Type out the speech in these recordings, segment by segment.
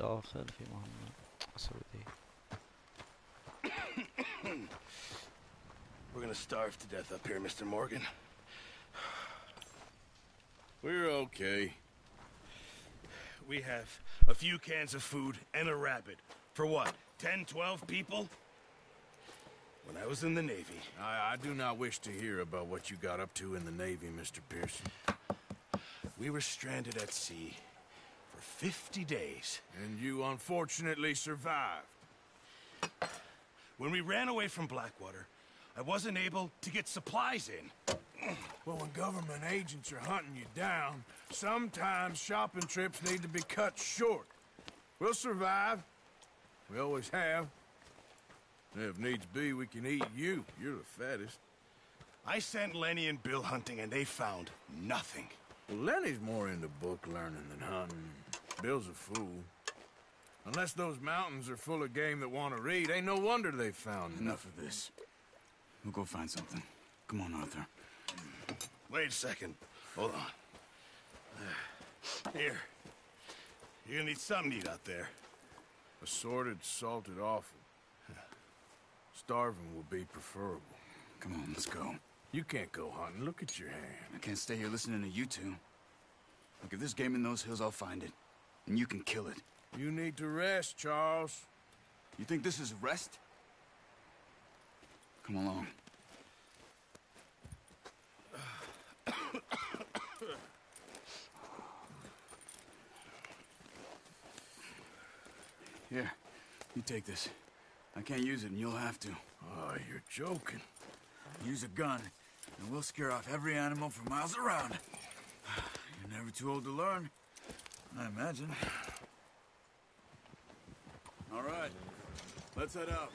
داخل في مهمة سعودي. We're gonna starve to death up here, Mr. Morgan. We're okay. We have a few cans of food and a rabbit. For what, 10, 12 people? When I was in the Navy... I do not wish to hear about what you got up to in the Navy, Mr. Pearson. We were stranded at sea for 50 days. And you unfortunately survived. When we ran away from Blackwater, I wasn't able to get supplies in. Well, when government agents are hunting you down, sometimes shopping trips need to be cut short. We'll survive. We always have. If needs be, we can eat you. You're the fattest. I sent Lenny and Bill hunting, and they found nothing. Well, Lenny's more into book learning than hunting. Bill's a fool. Unless those mountains are full of game that want to read, ain't no wonder they found Enough of this. We'll go find something. Come on, Arthur. Wait a second. Hold on. Here. You're gonna need something to eat out there. Assorted, salted offal. Starving will be preferable. Come on, let's go. You can't go hunting. Look at your hand. I can't stay here listening to you two. Look, if there's game in those hills, I'll find it. And you can kill it. You need to rest, Charles. You think this is rest? Come along. Here, you take this. I can't use it, and you'll have to. Oh, you're joking. Use a gun, and we'll scare off every animal for miles around. You're never too old to learn, I imagine. All right, let's head out.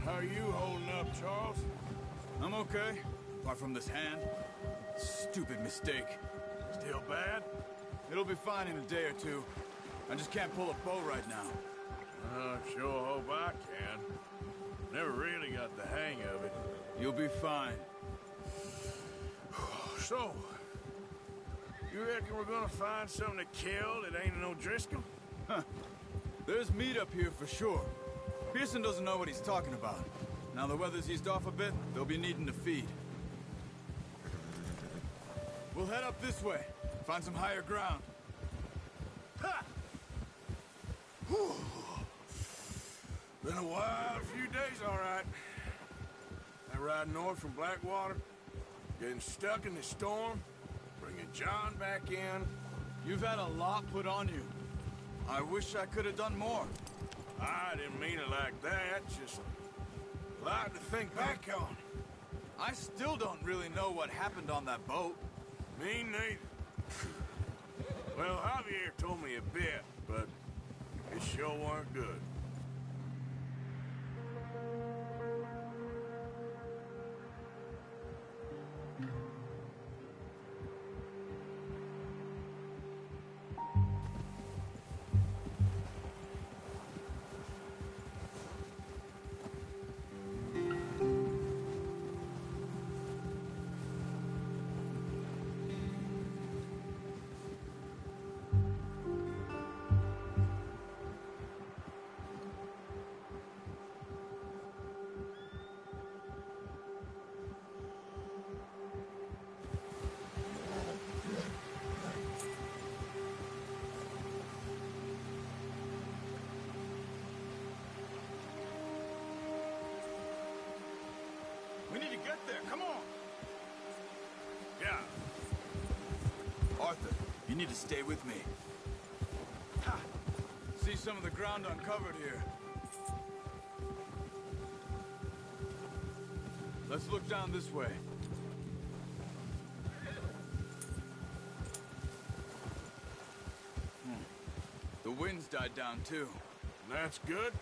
How are you holding up, Charles? I'm okay, apart from this hand. Stupid mistake. Still bad? It'll be fine in a day or two. I just can't pull a bow right now. Sure hope I can. Never really got the hang of it. You'll be fine. So, you reckon we're gonna find something to kill that ain't no Driscoll? There's meat up here for sure. Pearson doesn't know what he's talking about. Now the weather's eased off a bit, they'll be needing to feed. We'll head up this way, find some higher ground. Ha! Whew. Been a wild few days, all right. That ride north from Blackwater, getting stuck in the storm, bringing John back in. You've had a lot put on you. I wish I could have done more. I didn't mean it like that, just a lot to think back on. I still don't really know what happened on that boat. Me neither. Well, Javier told me a bit, but it sure weren't good. We need to get there, come on! Yeah. Arthur, you need to stay with me. Ha! See some of the ground uncovered here. Let's look down this way. The wind's died down too. That's good.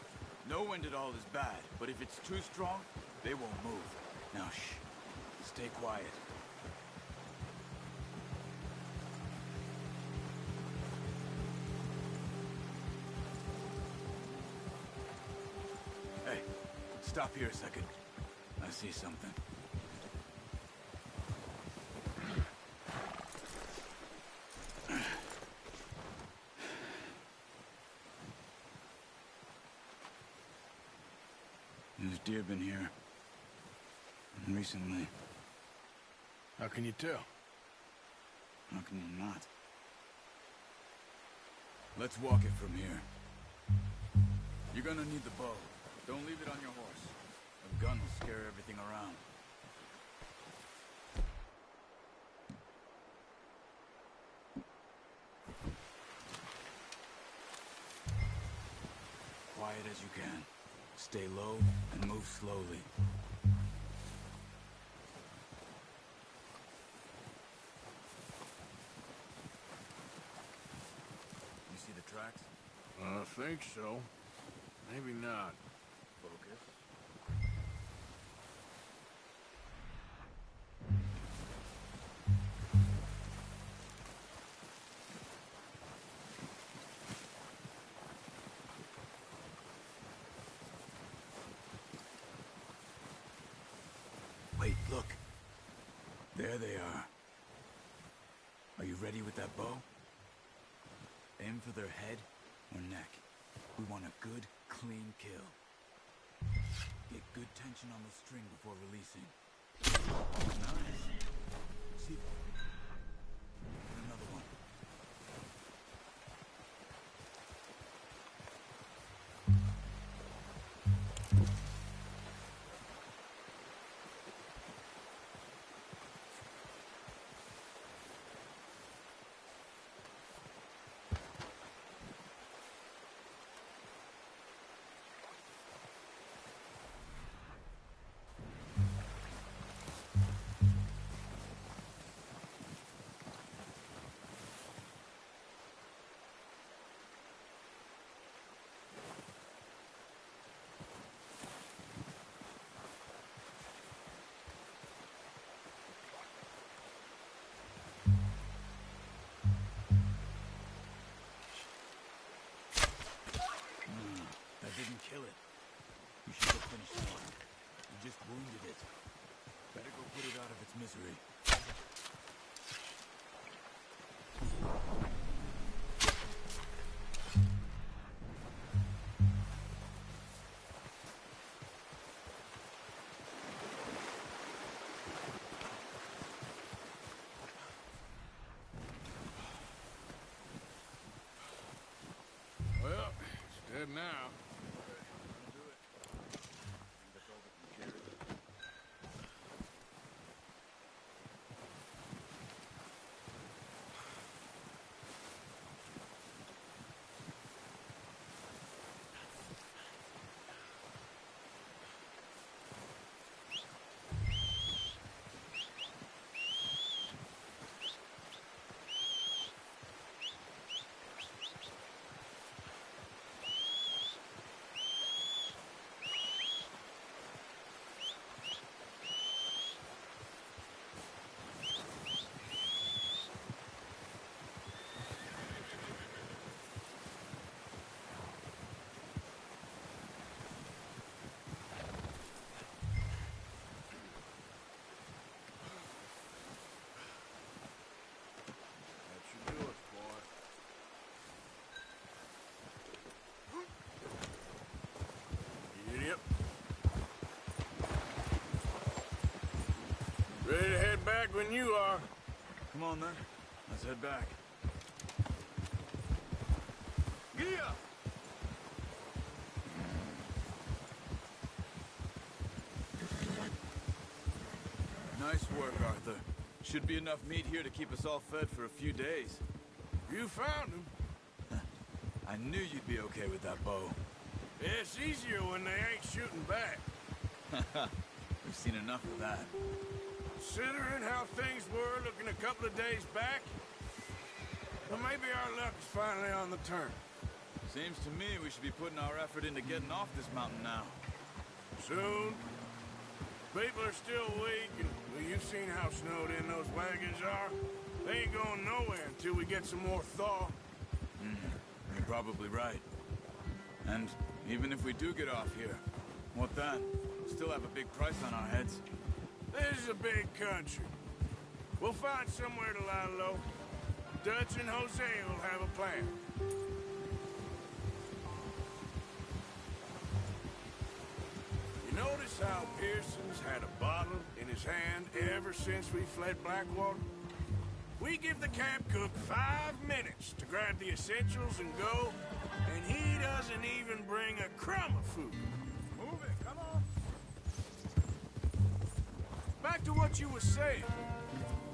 No wind at all is bad, but if it's too strong, they won't move. Now shh. Stay quiet. Hey, stop here a second. I see something. There's deer been here. Recently. How can you tell? How can you not? Let's walk it from here. You're gonna need the bow. Don't leave it on your horse. A gun will scare everything around. Quiet as you can. Stay low and move slowly. You see the tracks? I think so. Maybe not. Focus. Wait, look. There they are. Are you ready with that bow? Aim for their head or neck. We want a good, clean kill. Get good tension on the string before releasing. Nice. See? Another one. That didn't kill it. You should have finished it off. You just wounded it. Better go put it out of its misery. Well, it's dead now. That should do it, boy. Idiot. Ready to head back when you are. Come on, then. Let's head back. Giddy up! Nice work, Arthur. Should be enough meat here to keep us all fed for a few days. You found him. I knew you'd be okay with that bow. It's easier when they ain't shooting back. We've seen enough of that. Considering how things were looking a couple of days back, well, maybe our luck is finally on the turn. Seems to me we should be putting our effort into getting off this mountain now. Soon. People are still weak, and well, you've seen how snowed in those wagons are. They ain't going nowhere until we get some more thaw. You're probably right. And even if we do get off here, what then? We'll still have a big price on our heads. This is a big country. We'll find somewhere to lie low. Dutch and Jose will have a plan. You notice how Pearson's had a bottle in his hand ever since we fled Blackwater? We give the camp cook 5 minutes to grab the essentials and go, and he doesn't even bring a crumb of food. Move it, come on. Back to what you were saying.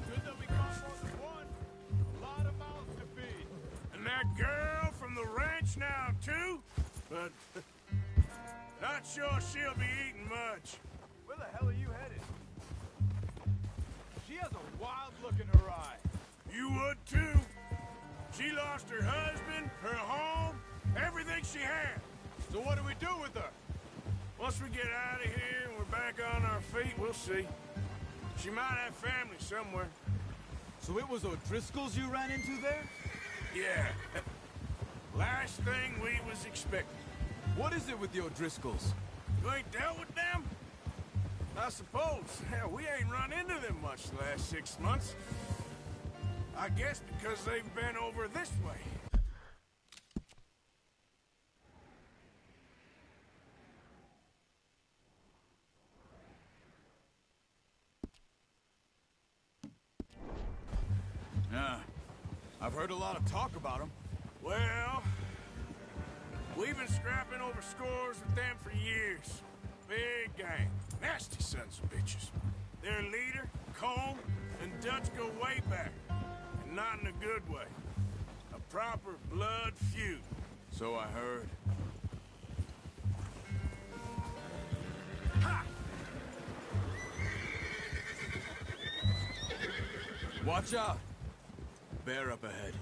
Good that we caught more than one. A lot of mouths to feed. And that girl from the ranch now, too? But not sure she'll be eating much. Where the hell are you headed? She has a wild look in her eye. You would, too. She lost her husband, her home, everything she had. So what do we do with her? Once we get out of here and we're back on our feet, we'll see. She might have family somewhere. So it was O'Driscoll's you ran into there? Yeah. Last thing we was expecting. What is it with the O'Driscolls? You ain't dealt with them? I suppose. Hell, we ain't run into them much the last 6 months. I guess because they've been over this way. Yeah. I've heard a lot of talk about them. Well, we've been scrapping over scores with them for years. Big gang. Nasty sons of bitches. Their leader, Colm, and Dutch go way back. And not in a good way. A proper blood feud. So I heard. Ha! Watch out! Bear up ahead.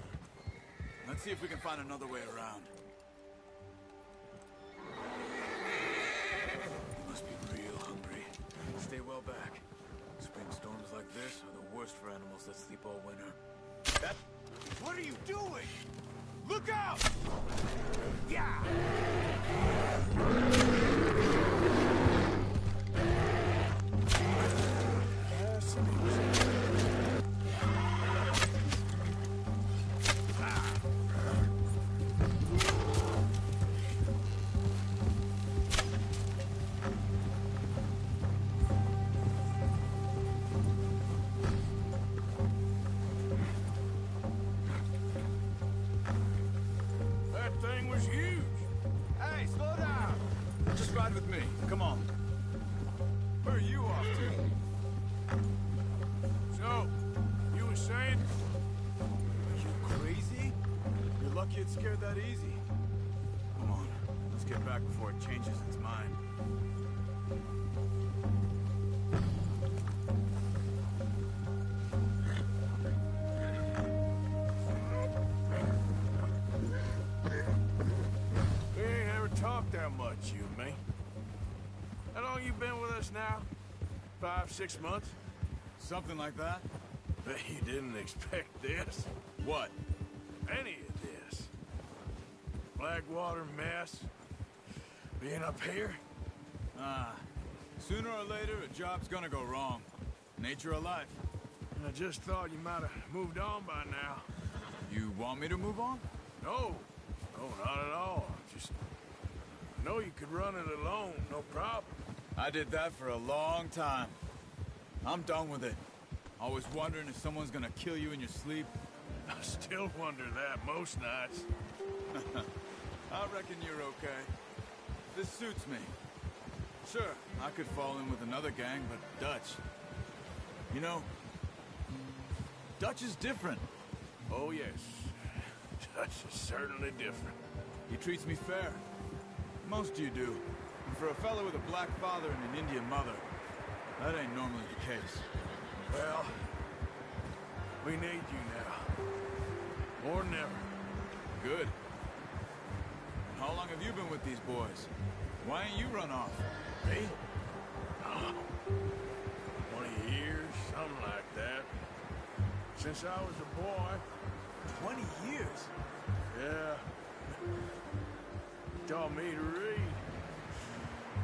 Let's see if we can find another way around. You must be real hungry. Stay well back. Spring storms like this are the worst for animals that sleep all winter. What are you doing? Look out! Yeah! With me. Come on. Where are you off to? So, you were saying? Are you crazy? You're lucky it scared that easy. Come on. Let's get back before it changes its mind. We ain't ever talked that much, you and me. How long you been with us now? 5, 6 months? Something like that? Bet you didn't expect this. What? Any of this. Blackwater mess. Being up here? Sooner or later, a job's gonna go wrong. Nature of life. I just thought you might have moved on by now. You want me to move on? No. No, not at all. Just... I know you could run it alone, no problem. I did that for a long time. I'm done with it. Always wondering if someone's gonna kill you in your sleep. I still wonder that most nights. I reckon you're okay. This suits me. Sure, I could fall in with another gang, but Dutch... You know, Dutch is different. Oh, yes. Dutch is certainly different. He treats me fair. Most of you do. And for a fellow with a black father and an Indian mother, that ain't normally the case. Well, we need you now. More than ever. Good. How long have you been with these boys? Why ain't you run off? Me? Oh, 20 years, something like that. Since I was a boy. 20 years? Yeah. Taught me to read.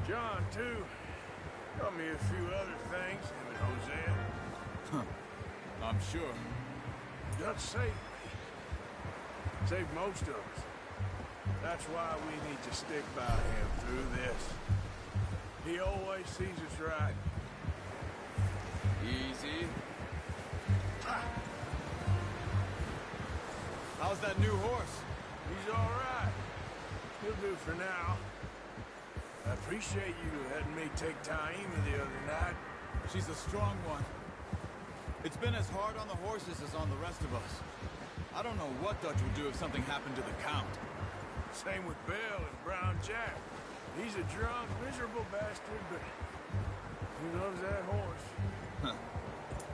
John, too. Taught me a few other things, him and Hosea. Huh. I'm sure. Dutch saved me. Saved most of us. That's why we need to stick by him through this. He always sees us right. Easy. How's that new horse? He's all right. He'll do for now. I appreciate you letting me take Taima the other night. She's a strong one. It's been as hard on the horses as on the rest of us. I don't know what Dutch would do if something happened to the Count. Same with Bill and Brown Jack. He's a drunk, miserable bastard, but he loves that horse.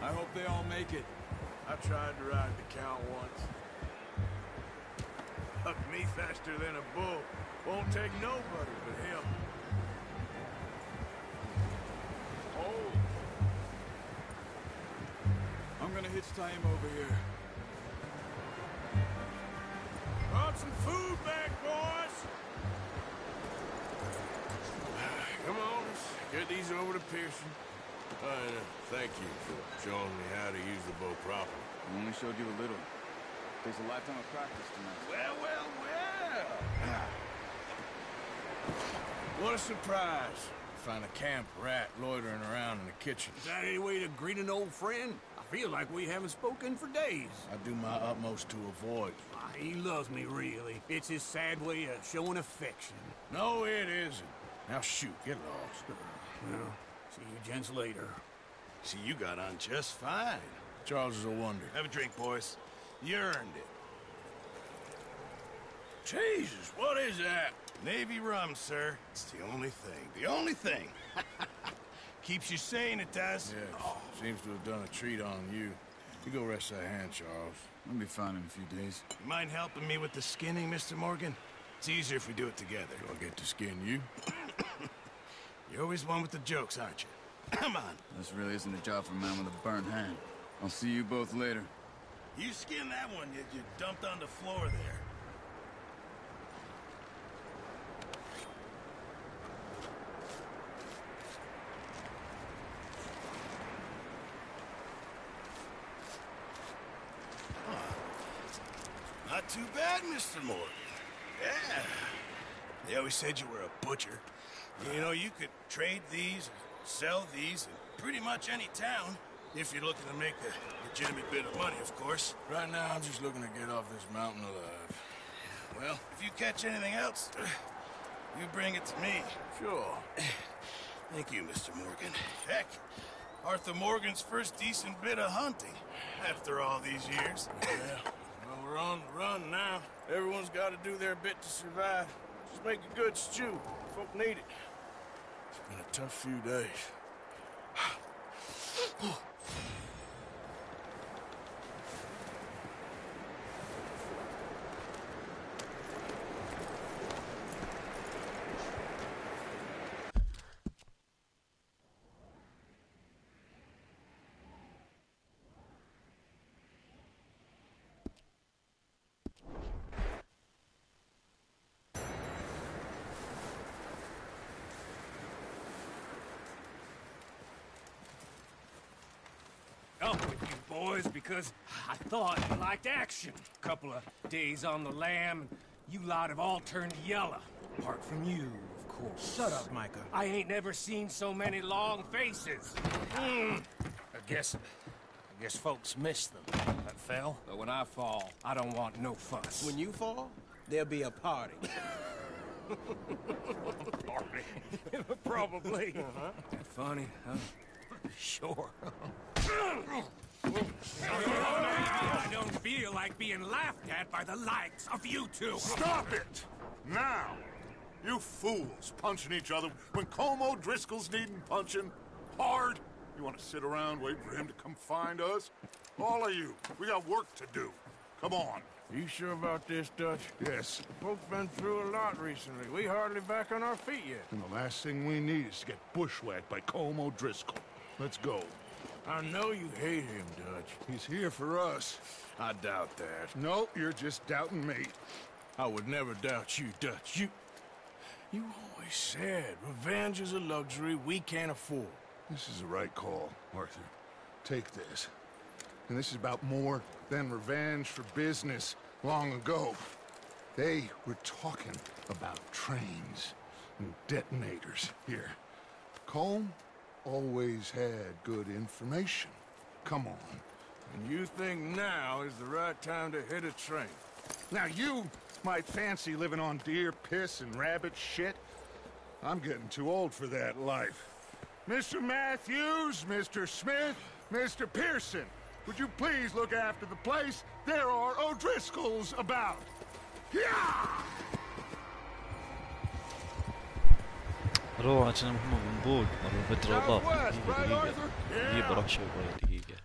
I hope they all make it. I tried to ride the Count once. Hucked me faster than a bull. Won't take nobody but him. Oh. I'm gonna hitch Taima over here. Brought some food back, boys! Come on, let's get these over to Pearson. Thank you for showing me how to use the bow properly. I only showed you a little. Takes a lifetime of practice tonight. Well. What a surprise. Find a camp rat loitering around in the kitchen. Is that any way to greet an old friend? I feel like we haven't spoken for days. I do my utmost to avoid. He loves me, really. It's his sad way of showing affection. No, it isn't. Now shoot, get lost. Well, see you gents later. See, you got on just fine. Charles is a wonder. Have a drink, boys. You earned it. Jesus, what is that? Navy rum, sir. It's the only thing. The only thing. Keeps you sane, it does. Yes, seems to have done a treat on you. You go rest that hand, Charles. I'll be fine in a few days. You mind helping me with the skinning, Mr. Morgan? It's easier if we do it together. Do I get to skin you? You're always one with the jokes, aren't you? Come on. This really isn't a job for a man with a burnt hand. I'll see you both later. You skinned that one you dumped on the floor there. Not too bad, Mr. Morgan. Yeah. They always said you were a butcher. You know, you could trade these, sell these, in pretty much any town, if you're looking to make a legitimate bit of money, of course. Right now, I'm just looking to get off this mountain alive. Well, if you catch anything else, you bring it to me. Sure. Thank you, Mr. Morgan. Heck, Arthur Morgan's first decent bit of hunting, after all these years. Yeah. Well, we're on the run now. Everyone's got to do their bit to survive. Just make a good stew. Folk need it. It's been a tough few days. Up with you boys because I thought you liked action. Couple of days on the lam, and you lot have all turned yellow. Apart from you, of course. Shut up, Micah. I ain't never seen so many long faces. I guess folks miss them. That fell. But when I fall, I don't want no fuss. When you fall, there'll be a party. Probably. That funny, huh? Sure. I don't feel like being laughed at by the likes of you two. Stop it! Now! You fools punching each other when Como Driscoll's needing punching. Hard! You want to sit around waiting for him to come find us? All of you, we got work to do. Come on. You sure about this, Dutch? Yes. Folks been through a lot recently. We hardly back on our feet yet. And the last thing we need is to get bushwhacked by Como Driscoll. Let's go. I know you hate him, Dutch. He's here for us. I doubt that. No, you're just doubting me. I would never doubt you, Dutch. You always said revenge is a luxury we can't afford. This is the right call, Arthur. Take this. And this is about more than revenge for business long ago. They were talking about trains and detonators. Here, Colm always had good information. Come on. And you think now is the right time to hit a train? Now you might fancy living on deer piss and rabbit shit. I'm getting too old for that life. Mr. Matthews, Mr. Smith, Mr. Pearson, would you please look after the place? There are O'Driscolls about. Yeah! روح عشان هم بنبوق مرة بدري ضاف دقيقة بروح شوي دقيقة.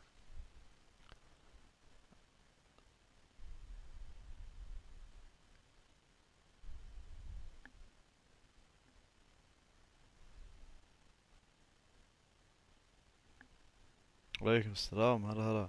وعليكم السلام. هلا هلا.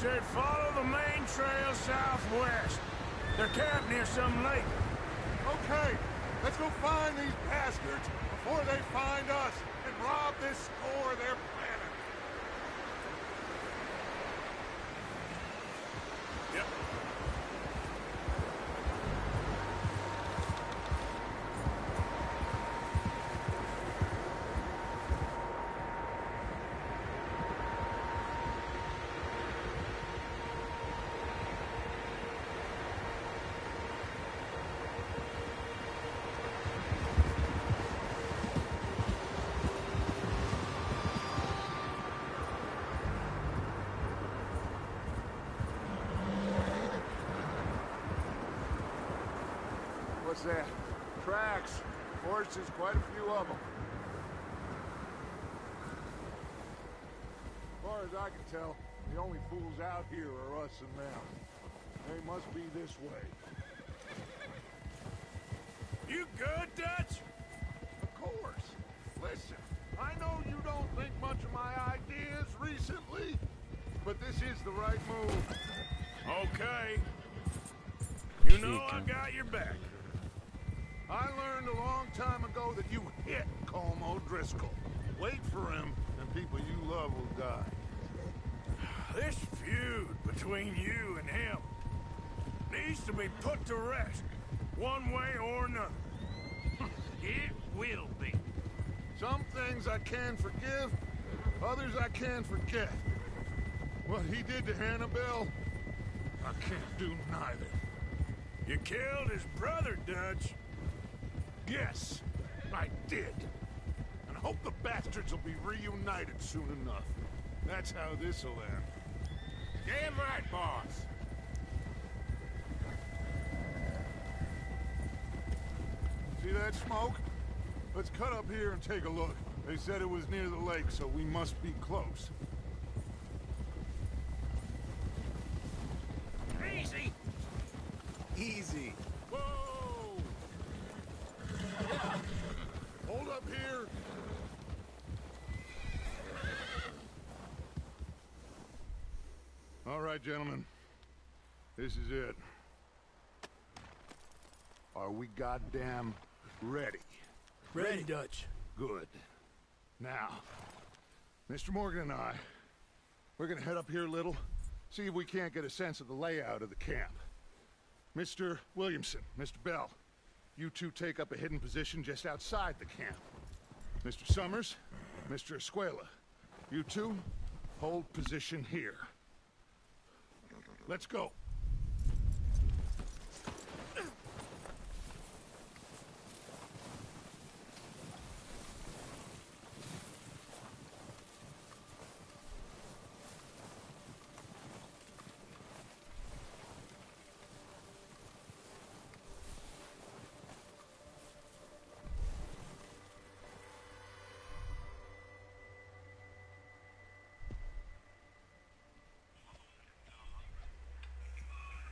said follow the main trail southwest. They're camped near some lake. Okay, let's go find these bastards before they find us and rob this store they're planning. Yep. What's that? Tracks. Horses, quite a few of them. As far as I can tell, the only fools out here are us and them. They must be this way. You good, Dutch? Of course. Listen, I know you don't think much of my ideas recently, but this is the right move. Okay. You know I got your back. I learned a long time ago that you hit Colm O'Driscoll. Wait for him, and people you love will die. This feud between you and him needs to be put to rest, one way or another. It will be. Some things I can forgive, others I can forget. What he did to Annabelle, I can't do neither. You killed his brother, Dutch. Yes, I did. And I hope the bastards will be reunited soon enough. That's how this'll end. Damn right, boss. See that smoke? Let's cut up here and take a look. They said it was near the lake, so we must be close. Easy. Easy. Whoa! Hold up here. All right, gentlemen. This is it. Are we goddamn ready? Ready, Dutch. Good. Now, Mr. Morgan and I, we're gonna head up here a little, see if we can't get a sense of the layout of the camp. Mr. Williamson, Mr. Bell, you two take up a hidden position just outside the camp. Mr. Summers, Mr. Escuela, you two hold position here. Let's go.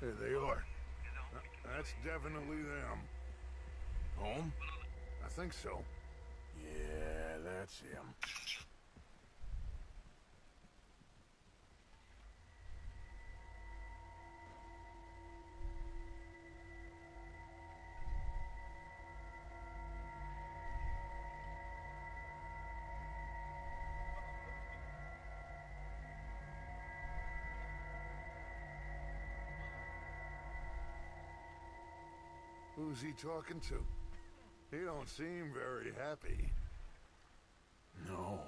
There they are. That's definitely them. Home? I think so. Yeah, that's him. Who's he talking to? He don't seem very happy. No.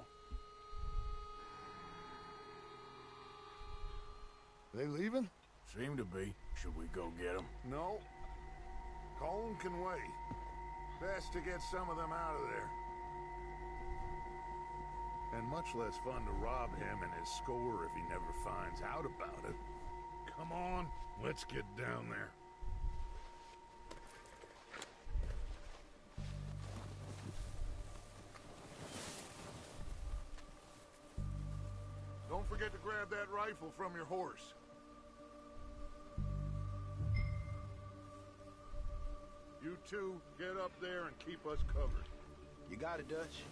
They leaving? Seem to be. Should we go get him? No. Colm can wait. Best to get some of them out of there. And much less fun to rob him and his score if he never finds out about it. Come on, let's get down there. Don't forget to grab that rifle from your horse. You two, get up there and keep us covered. You got it, Dutch.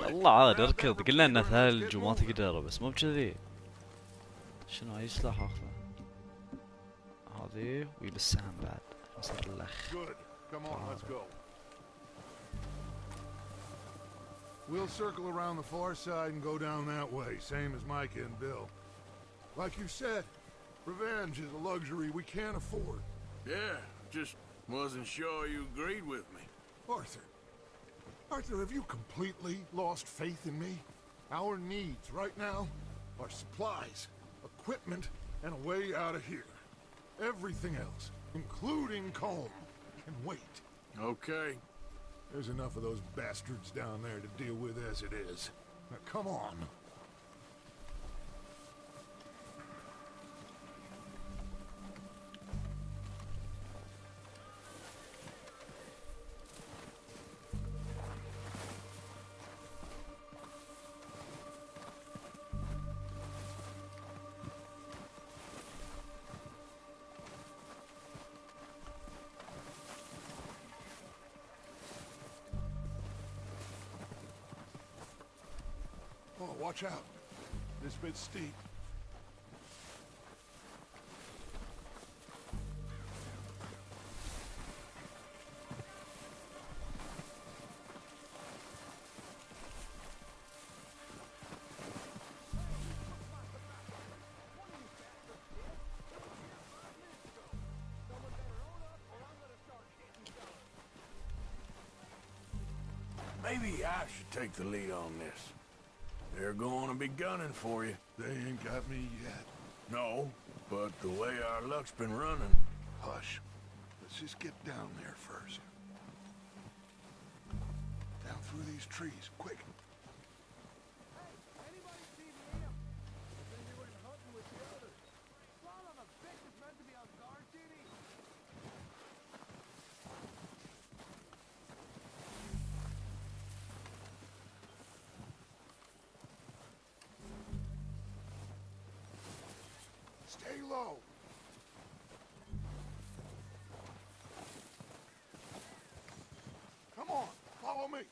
يلا عاد اركض، قلنا انه ثلج وما تقدر، بس مو بكذي. شنو اي سلاح اخذه؟ هذه ويلسان بعد يصير اللخ. Good. Come on, let's go. We'll circle around the far side and go down that way, same as Micah and Bill. Like you said, revenge is a luxury we can't afford. Yeah, just wasn't sure you agreed with me. Arthur. Arthur, have you completely lost faith in me? Our needs right now are supplies, equipment, and a way out of here. Everything else, including Colm, can wait. Okay. There's enough of those bastards down there to deal with as it is. Now come on. Oh, watch out. This bit's steep. Maybe I should take the lead on this. They're going to be gunning for you. They ain't got me yet. No, but the way our luck's been running... Hush. Let's just get down there first. Down through these trees, quick. Stay low. Come on, follow me.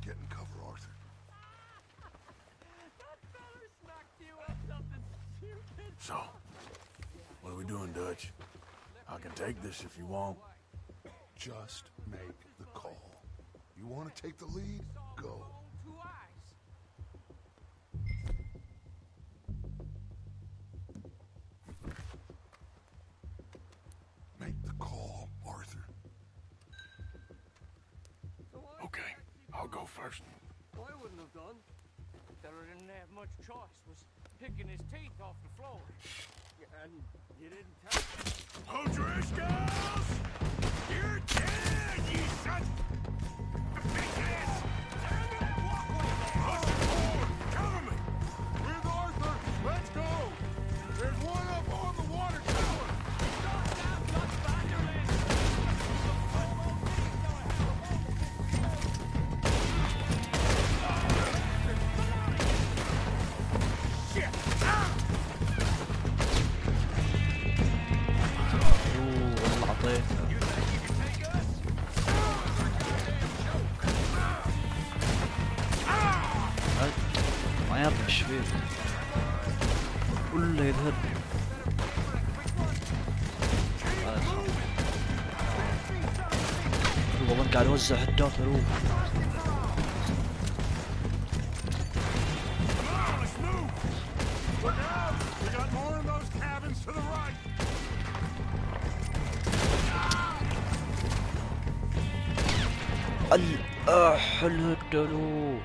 Get in cover, Arthur. That feller snuck you up something stupid. So, what are we doing, Dutch? I can take this if you want. Just make the call. You want to take the lead? Go. Make the call, Arthur. Okay, I'll go first. I wouldn't have done. Feller didn't have much choice. Was picking his teeth off the floor. And you didn't tell me. O'Driscolls! You're dead, you son of bitches! Push forward! Cover me! With Arthur, let's go! There's one up on the water tower! والله عطيته. ما يعرف ايش فيه ولا يذهب. والله قاعد يوزع هدات. We got more in those cabins to the right! الهدلو.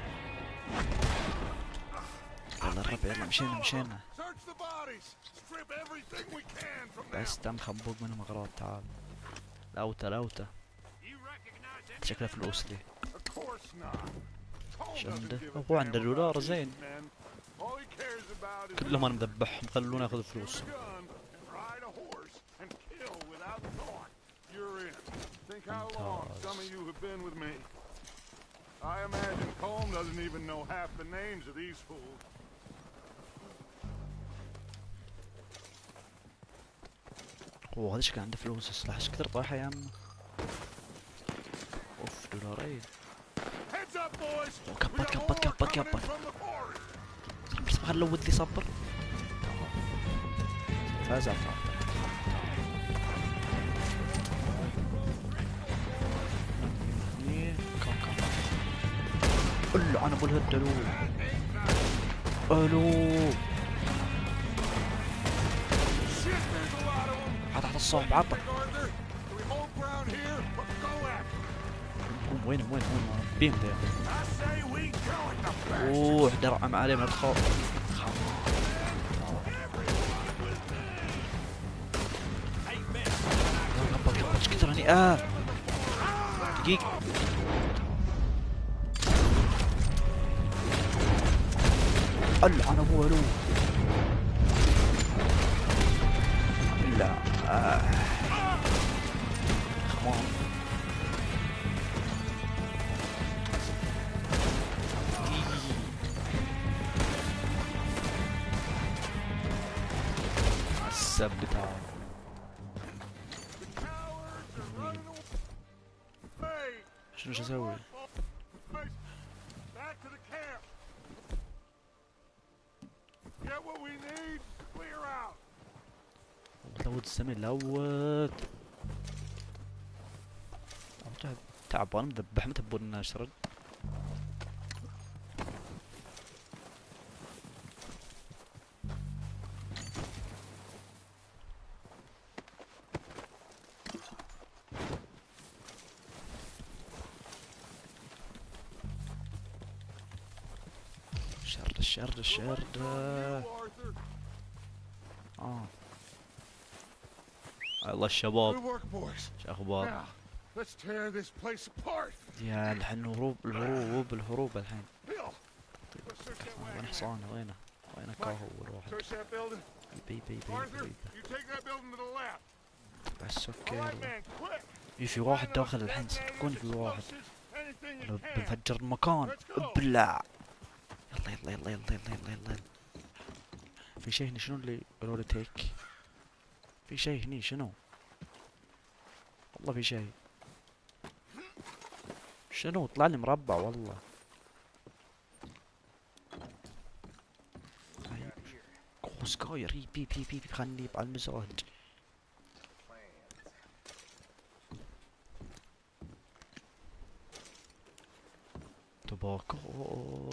يلا الربع، يلا مشينا. Search the bodies! Strip everything we can from them! بس تم خبوق منهم اغراض. تعال لوته شكله فلوس لي. Of course not. ايش عنده؟ هو عنده دولار زين. All he cares about is كلهم انا مذبحهم، خلونا ناخذ فلوس. gun and ride a horse and kill without thought. You're in. Think how long some of you have been with me. I imagine Colm doesn't even know half the names of these fools. اوه هذا شكله عنده فلوس. السلاح ايش كثر طايحه يا عم. اوف دولارين. Heads up, boys. كبت كبت كبت كبت. بس خلوت لي صبر. فاز على الفاضي. قلو انا ابو الهد. الو الو عطى الصوب عطى. وين بيهم ذا. اوه درع مع عليه من الخوف. ايش كثر هني دقيقة. العن ابوه. الو لا خمان. السب بتاعه. شنو اسوي؟ لوت السمي لوت. تعبان مذبح متبون نشرد. الشرد. الله الشباب شو اخبار؟ يا الحين الهروب الحين. وين حصانه؟ وين كاهو الواحد؟ بي بس اوكي. في واحد داخل الحين صدقوني. في واحد بنفجر المكان. ابلع. يلا في شيء هني. شنو اللي قالوا تيك؟ في شيء هني. شنو؟ والله في شيء. شنو؟ طلع لي مربع والله. سكاير. بي خلني على المزاج. تباكو.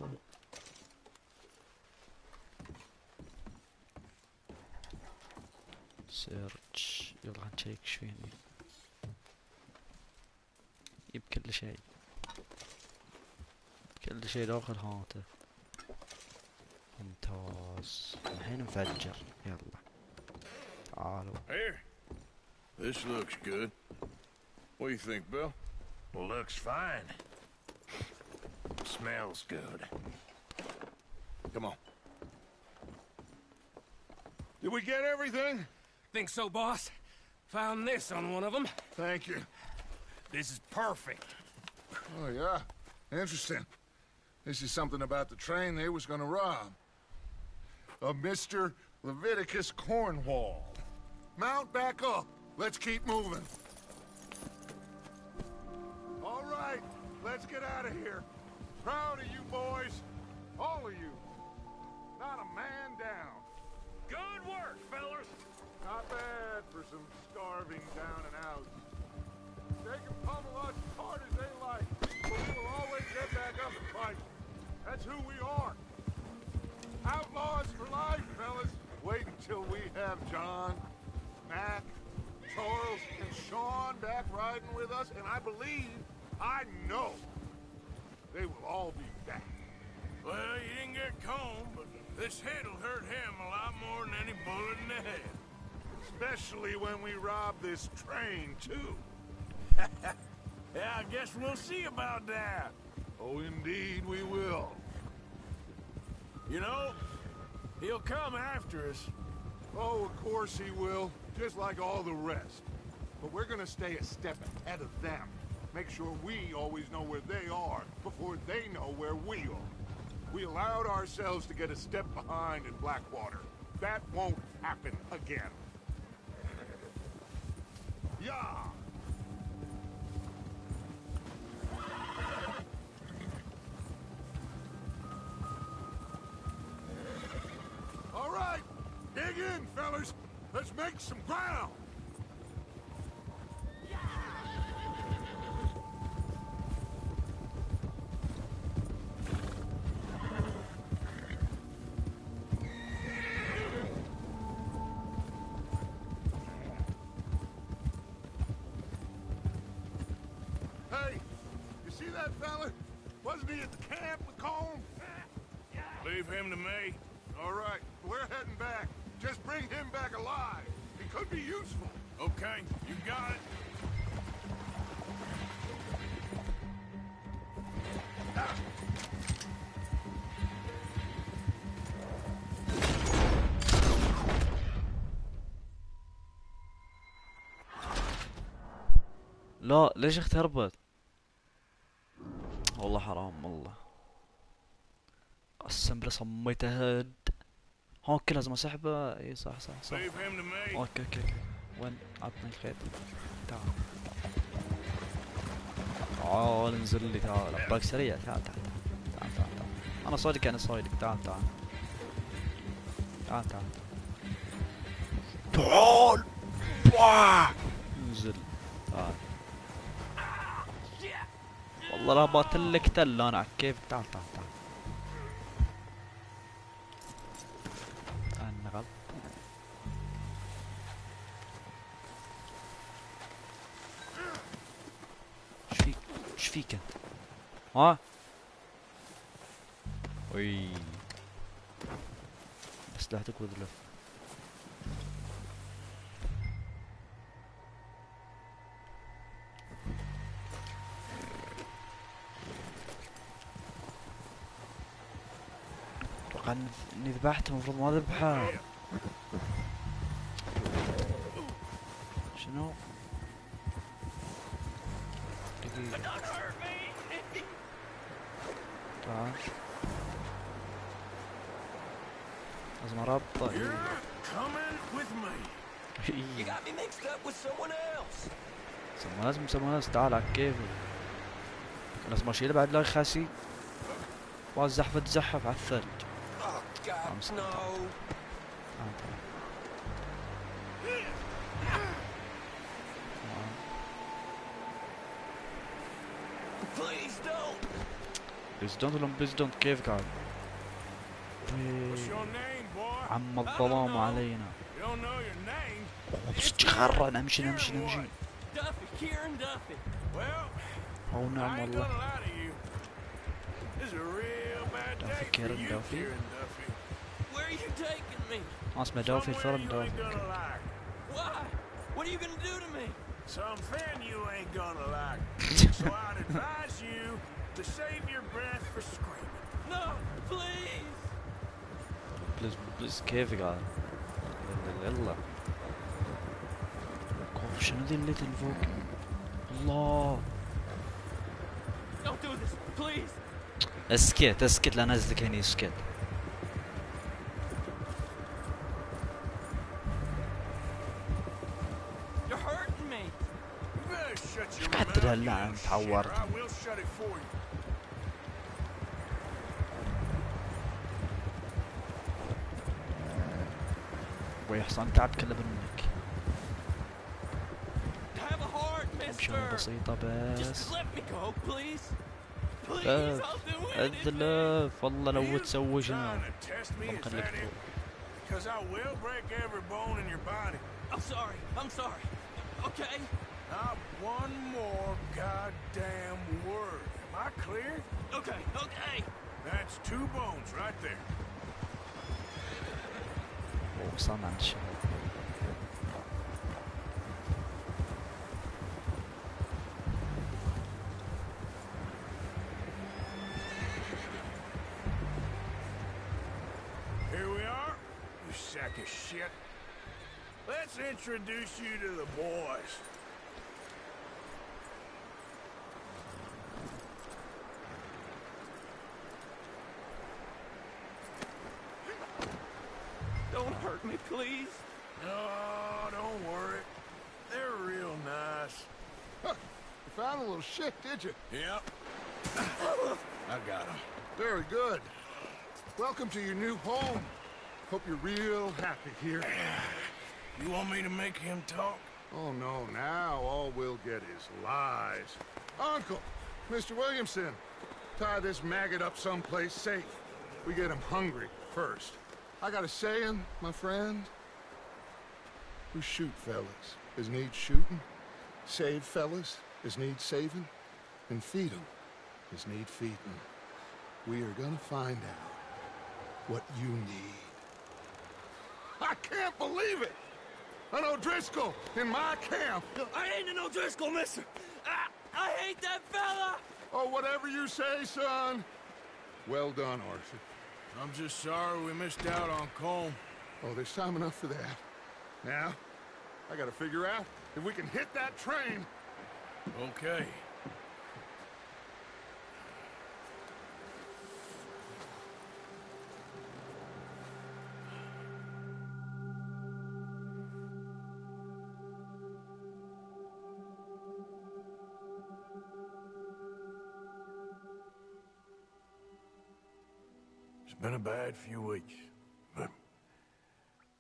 سيرش. يلا هنشيك ايش فيه هني. يب كل شيء داخل هاته. ممتاز. الحين نفجر. يلا تعالوا. Here. This looks good. What do you think, Bill? Looks fine. Smells good. Come on. Did we get everything? Think so, boss. Found this on one of them. Thank you. This is perfect. Oh, yeah? Interesting. This is something about the train they was gonna rob. Of Mr. Leviticus Cornwall. Mount back up. Let's keep moving. All right, let's get out of here. Proud of you boys. All of you. Not a man down. Good work, fellas. Not bad for some starving down and outs. They can pummel us as hard as they like, but we will always get back up and fight. That's who we are. Outlaws for life, fellas. Wait until we have John, Mac, Charles, and Sean back riding with us, and I know, they will all be back. Well, you didn't get Combe, but this hit'll hurt him a lot more than any bullet in the head. Especially when we rob this train, too. Yeah, I guess we'll see about that. Oh, indeed we will. You know, he'll come after us. Oh, of course he will, just like all the rest. But we're gonna stay a step ahead of them. Make sure we always know where they are before they know where we are. We allowed ourselves to get a step behind in Blackwater. That won't happen again. Yeah. All right, dig in, fellas. Let's make some ground. Hey, you see that fella? Wasn't he at the camp with Colm? Leave him to me. All right, we're heading back. Just bring him back alive. He could be useful. Okay, you got it. لا ليش اختربت؟ والله حرام والله. قسم بالله صميته هد. اوكي لازم اسحبه. اي صح صح صح. Leave him to me. اوكي اوكي اوكي. وين؟ عطني الخيط. تعال. تعال انزل لي تعال. اباك سريع. تعال تعال تعال تعال تعال. انا صيدك انا صيدك. تعال تعال. تعال تعال تعال. تعال. انزل. تعال. والله لا باتلك تل انا على كيف. تعال تعال تعال. انا غلط. ايش فيك؟ ايش فيك انت؟ ها؟ وي اسلحتك وذلف. اتوقع اني ذبحته. المفروض ما اذبحه. شنو؟ دقيقة. تعال. لازم اربطه. لازم someone else. تعال على كيفي. لازم اشيله بعد لا يخاسي. والزحفة تزحف على الثلج. بليز دونت لهم بليز دونت. كيف قاعد؟ عم الظلام علينا. خرا. نمشي نمشي نمشي. او نعم والله. دافي كيرن دافي. اسمه دافي الفيلم دافي. What are you gonna do to me? Something you ain't gonna like. So I'd advise you to save your breath for screaming. No, please. بليز بليز. كيف قاعد؟ يلا. اوف شنو ذي اللي فوق؟ الله. Don't do this, please. اسكت اسكت. لا نزلك هني. اسكت. You're hurting me. You better shut your قاعد mouth. تدلع you انت. shit. عورت. I will shut it for you. ويحصل تعب كله منك. Have a heart, مشان mister. بسيطة Just بس. let me go, please. Please, بس I'll do anything. اذلف. والله لو You تسوي شنو. trying to test me, طب is خليك that it? فوق. Because I will break every bone in your body. I'm sorry. I'm sorry. Okay? Not one more goddamn word. Am I clear? Okay, okay. That's 2 bones right there. وصلنا عند الشباب. Here we are, you sack of shit. Let's introduce you to the boys. Don't hurt me, please. No, don't worry. They're real nice. Huh. You found a little shit, did you? Yep. I got him. Very good. Welcome to your new home. Hope you're real happy here. You want me to make him talk? Oh, no, now all we'll get is lies. Uncle, Mr. Williamson, tie this maggot up someplace safe. We get him hungry first. I got a saying, my friend. We shoot fellas as need shooting, save fellas as need saving, and feed 'em as need feeding. We are gonna find out what you need. I can't believe it! An O'Driscoll in my camp! I ain't an O'Driscoll, mister! I hate that fella! Oh, whatever you say, son. Well done, Arthur. I'm just sorry we missed out on Colm. Oh, there's time enough for that. Now, I gotta figure out if we can hit that train. Okay. It's been a bad few weeks, but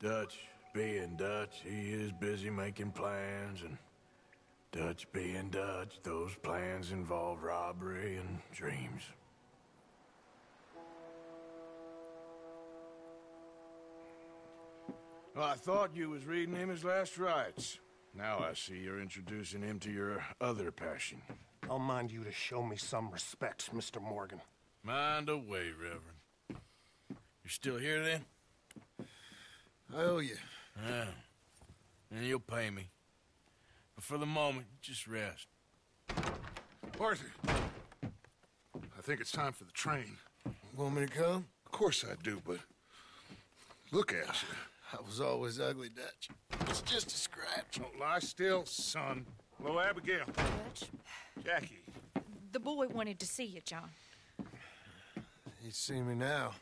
Dutch being Dutch, he is busy making plans, and Dutch being Dutch, those plans involve robbery and dreams. Well, I thought you was reading him his last rites. Now I see you're introducing him to your other passion. I'll mind you to show me some respect, Mr. Morgan. Mind away, Reverend. You still here, then? I owe you. Yeah. And you'll pay me. But for the moment, just rest. Arthur, I think it's time for the train. Want me to come? Of course I do, but look at you. I was always ugly, Dutch. It's just a scratch. Don't lie still, son. Hello, Abigail. Dutch, Jackie. the boy wanted to see you, John. He's seen me now.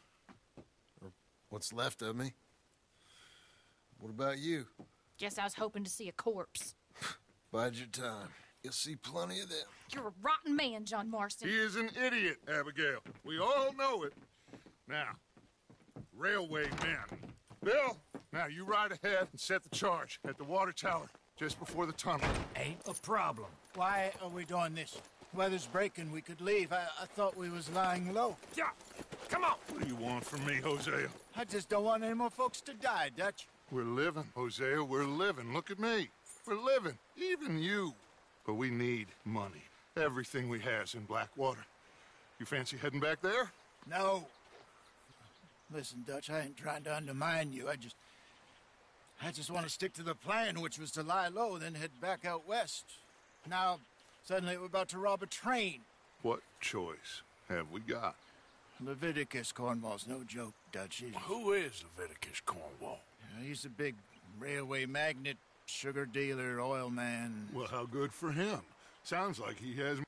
Or what's left of me. What about you? Guess I was hoping to see a corpse. Bide your time. You'll see plenty of them. You're a rotten man, John Marston. He is an idiot, Abigail. We all know it. Now, railway men. Bill, now you ride ahead and set the charge at the water tower just before the tunnel. Ain't a problem. Why are we doing this? Weather's breaking. We could leave. I thought we was lying low. Yeah, come on. What do you want from me, Hosea? I just don't want any more folks to die, Dutch. We're living, Hosea. We're living. Look at me. We're living. Even you. But we need money. Everything we has in Blackwater. You fancy heading back there? No. Listen, Dutch, I ain't trying to undermine you. I just want to stick to the plan, which was to lie low, then head back out west. Now, suddenly we're about to rob a train. What choice have we got? Leviticus Cornwall's no joke, Dutch. Who is Leviticus Cornwall? He's a big railway magnate, sugar dealer, oil man. Well, how good for him. Sounds like he has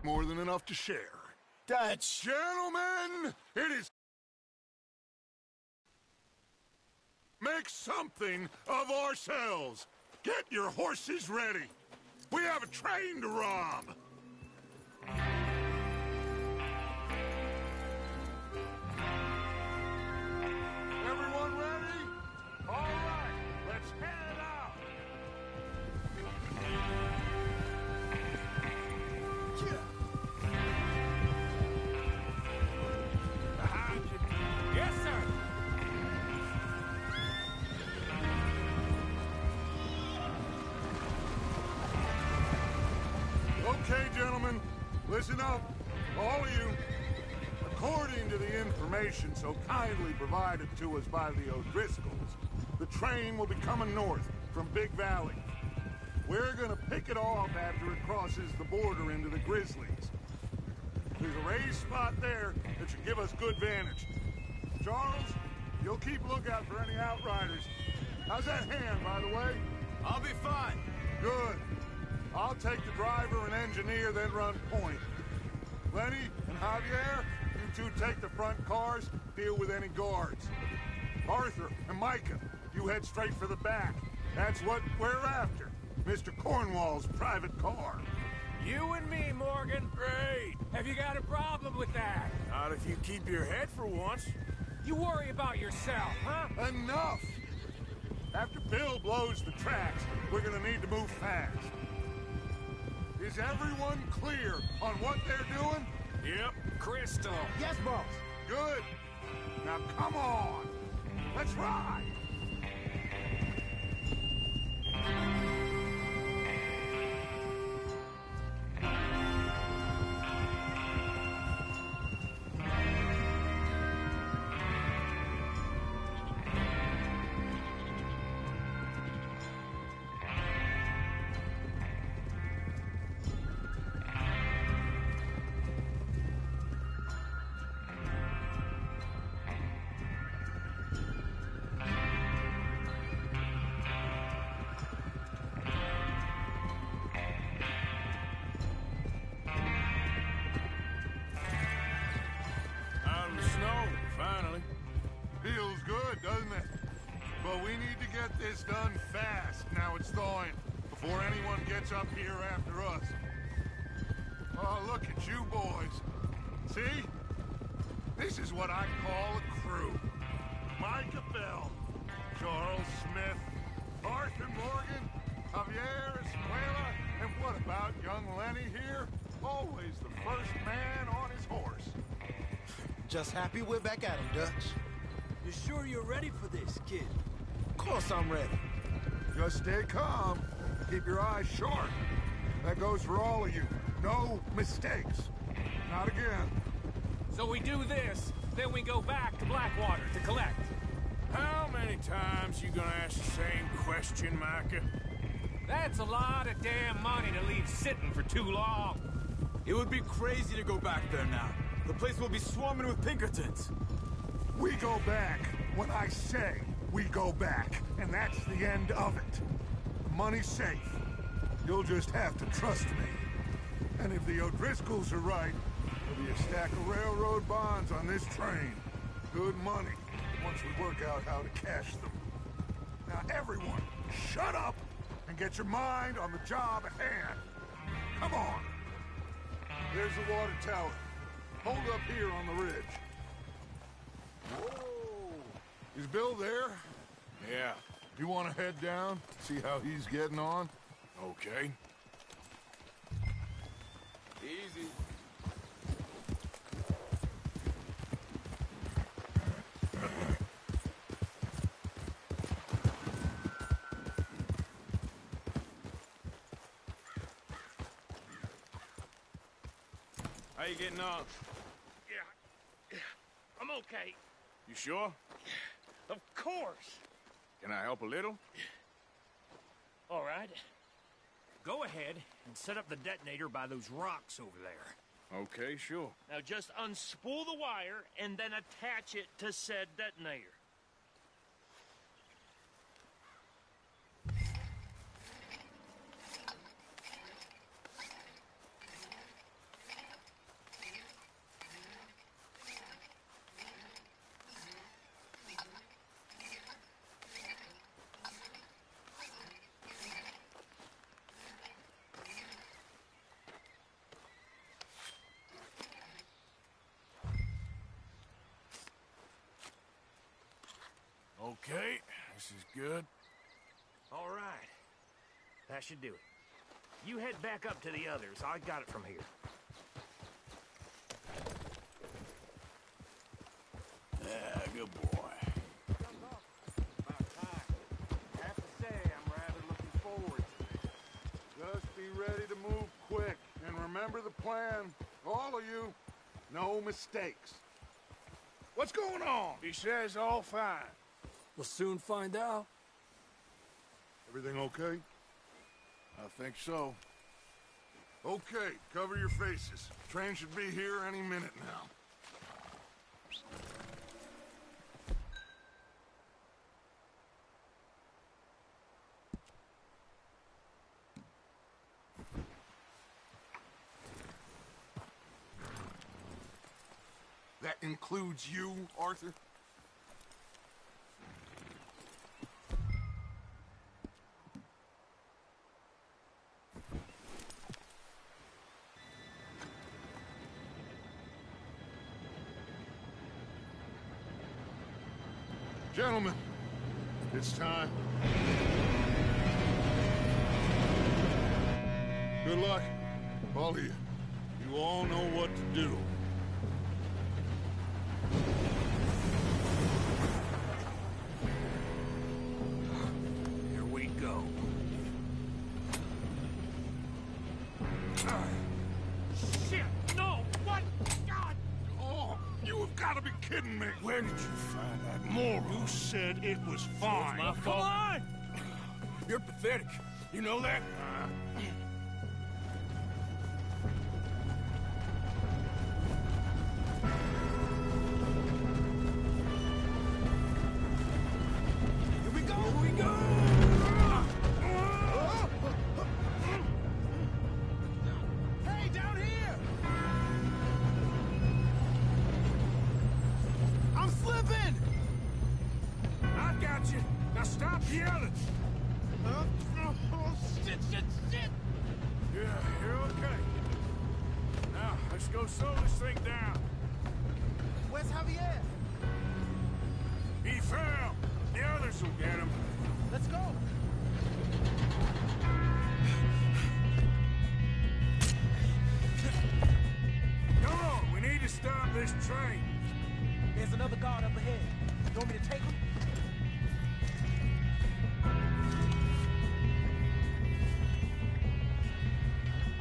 more than enough to share. Dutch! Gentlemen, it is... Make something of ourselves. Get your horses ready. We have a train to rob. Everyone ready? All right, let's head out. Behind you. Yes, sir. Okay, gentlemen, listen up, all of you. According to the information so kindly provided to us by the O'Driscolls, the train will be coming north from Big Valley. We're gonna pick it off after it crosses the border into the Grizzlies. There's a raised spot there that should give us good vantage. Charles, you'll keep lookout for any outriders. How's that hand, by the way? I'll be fine. Good. I'll take the driver and engineer, then run point. Lenny and Javier, you two take the front cars, deal with any guards. Arthur and Micah, you head straight for the back. That's what we're after. Mr. Cornwall's private car. You and me, Morgan. Great. Have you got a problem with that? Not if you keep your head for once. You worry about yourself, huh? Enough! After Bill blows the tracks, we're gonna need to move fast. Is everyone clear on what they're doing? Yep. Crystal. Yes, boss. Good. Now come on. Let's ride. Out in the snow, finally. Feels good, doesn't it? But we need to get this done fast, now it's thawing, before anyone gets up here after us. Oh, look at you boys. See? This is what I call a crew. Micah Bell, Charles Smith, Arthur Morgan, Javier Escuela, and what about young Lenny here? Always the first man on his horse. Just happy we're back at him, Dutch. You sure you're ready for this, kid? Of course I'm ready. Just stay calm. Keep your eyes sharp. That goes for all of you. No mistakes. Not again. So we do this, then we go back to Blackwater to collect. How many times you gonna ask the same question, Micah? That's a lot of damn money to leave sitting for too long. It would be crazy to go back there now. The place will be swarming with Pinkertons. We go back when I say we go back, and that's the end of it. The money's safe. You'll just have to trust me. And if the O'Driscolls are right, there'll be a stack of railroad bonds on this train. Good money, once we work out how to cash them. Now everyone, shut up and get your mind on the job at hand. Come on. There's the water tower. Hold up here on the ridge. Whoa! Is Bill there? Yeah. You want to head down, see how he's getting on? Okay. Easy. How you getting on? Yeah. I'm okay. You sure? Of course. Can I help a little? All right. Go ahead and set up the detonator by those rocks over there. Okay, sure. Now just unspool the wire and then attach it to said detonator. Okay, this is good. All right. That should do it. You head back up to the others. I got it from here. Yeah, good boy. About time. I have to say, I'm rather looking forward to it. Just be ready to move quick. And remember the plan. All of you. No mistakes. What's going on? He says all fine. We'll soon find out. Everything okay? I think so. Okay, cover your faces. Train should be here any minute now. That includes you, Arthur? Gentlemen, it's time. Good luck, all of you. You all know what to do. Here we go. Shit! No! What? God! Oh, you have got to be kidding me. Where did you find that moron? You said it was fine. My fault. Come on! You're pathetic. You know that? Here we go! Here we go! Hey, down here! I'm slipping! I got you. Now stop yelling. Shit, shit, shit! Yeah, you're okay. Now, let's go slow this thing down. Where's Javier? He fell. The others will get him. Let's go. Come on, we need to stop this train. There's another guard up ahead. You want me to take him?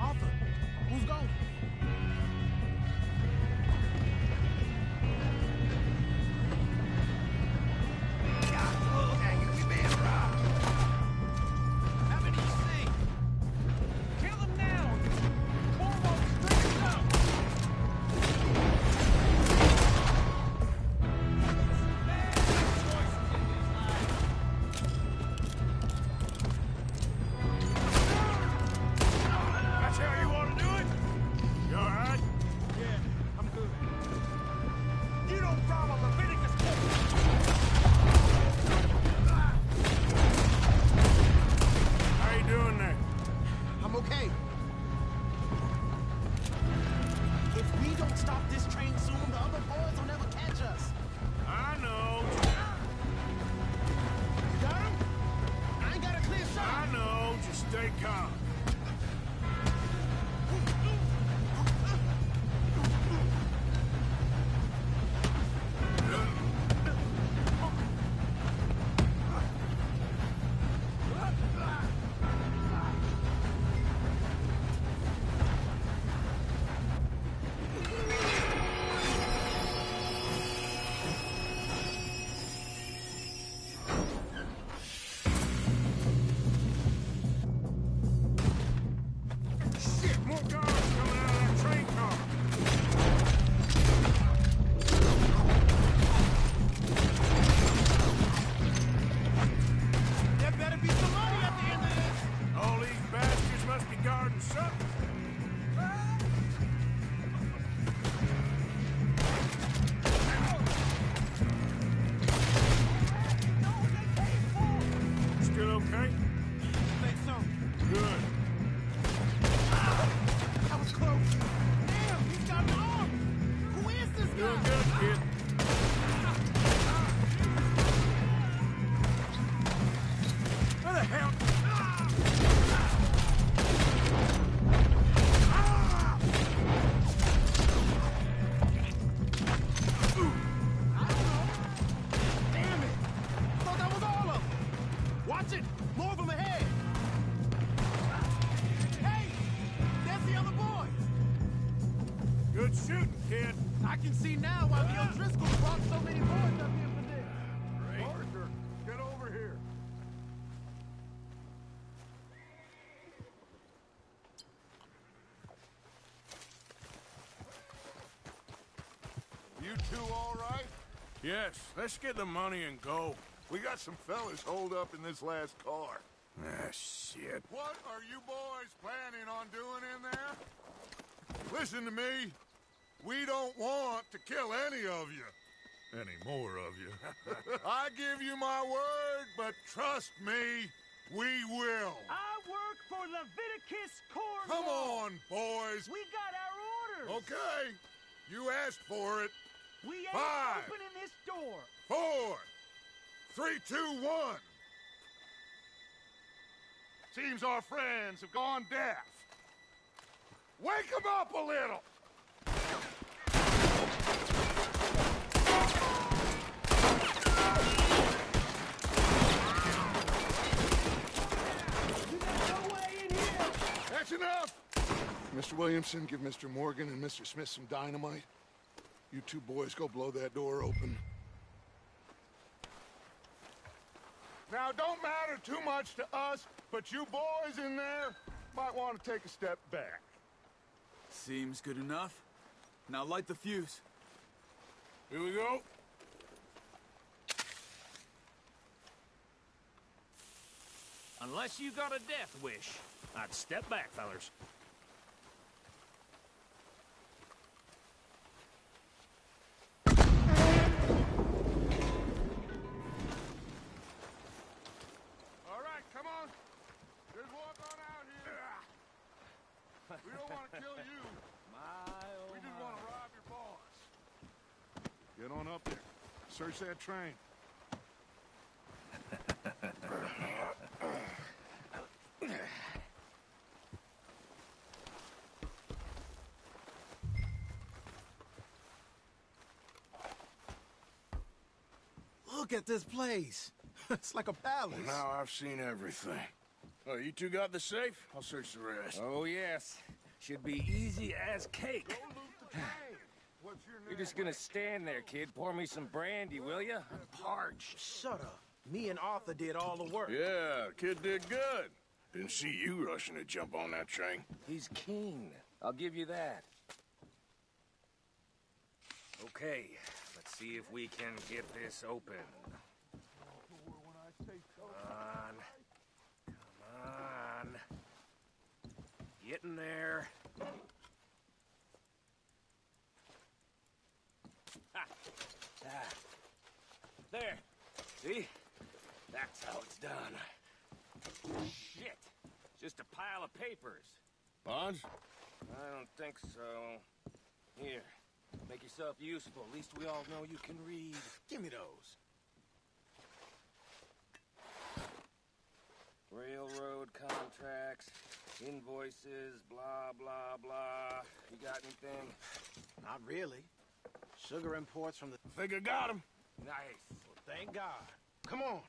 Arthur, who's going? Kill him now! Corvo, straight up! Bad choice. Watch it! More of them ahead! Hey! There's the other boys! Good shooting, kid. I can see now why the O'Driscolls brought so many boys up here for this. Arthur, get over here. You two all right? Yes, let's get the money and go. We got some fellas holed up in this last car. Ah, shit. What are you boys planning on doing in there? Listen to me. We don't want to kill any of you. Any more of you. I give you my word, but trust me, we will. I work for Leviticus Corps. Come on, boys. We got our orders. Okay. You asked for it. We ain't 5, opening this door. 4, 3, 2, 1. Seems our friends have gone deaf. Wake them up a little. That's enough! Mr. Williamson, give Mr. Morgan and Mr. Smith some dynamite. You two boys go blow that door open. Now, don't matter too much to us, but you boys in there might want to take a step back. Seems good enough. Now light the fuse. Here we go. Unless you got a death wish, I'd step back, fellers. All right, come on. Just walk on out here. We don't want to kill you. We just want to rob your boss. Get on up there. Search that train. Look at this place. It's like a palace. Now I've seen everything. Oh, you two got the safe? I'll search the rest. Oh, yes. Should be easy as cake. What's your name? You're just gonna stand there, kid. Pour me some brandy, will ya? I'm parched. Shut up. Me and Arthur did all the work. Yeah, kid did good. Didn't see you rushing to jump on that train. He's keen. I'll give you that. Okay, let's see if we can get this open. Come on. Come on. Get in there. Ha. Ah. There. See? That's how it's done. Shit. Just a pile of papers. Bonds? I don't think so. Here. Make yourself useful. At least we all know you can read. Give me those. Railroad contracts, invoices, blah, blah, blah. You got anything? Not really. Sugar imports from the... Think I got him. Nice. Well, thank God. Come on.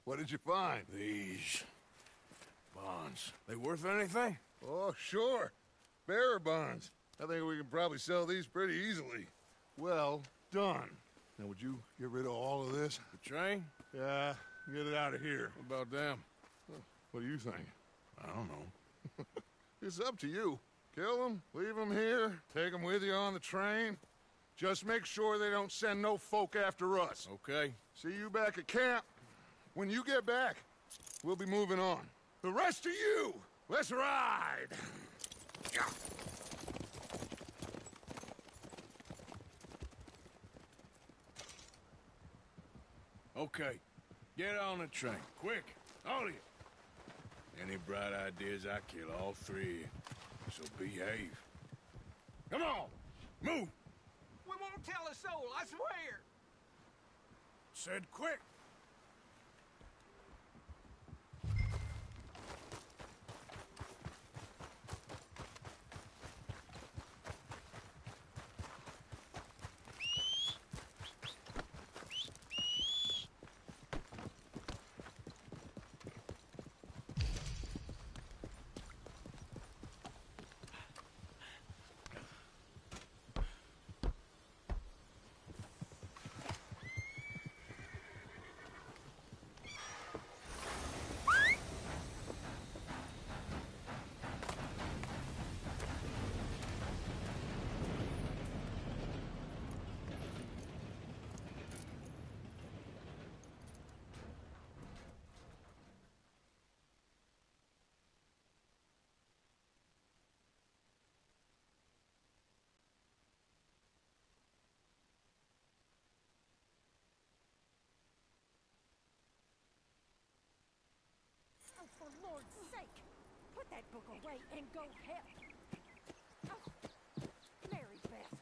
What did you find? These bonds. They worth anything? Oh, sure. Bearer bonds. I think we can probably sell these pretty easily. Well done. Now, would you get rid of all of this? The train? Yeah, get it out of here. What about them? What do you think? I don't know. It's up to you. Kill them, leave them here, take them with you on the train. Just make sure they don't send no folk after us. Okay. See you back at camp. When you get back, we'll be moving on. The rest of you, let's ride! Okay. Get on the train. Quick. All of you. Any bright ideas, I kill all three of you. So behave. Come on! Move! We won't tell a soul, I swear. Said quick. that book away and go help. Oh, Mary Beth.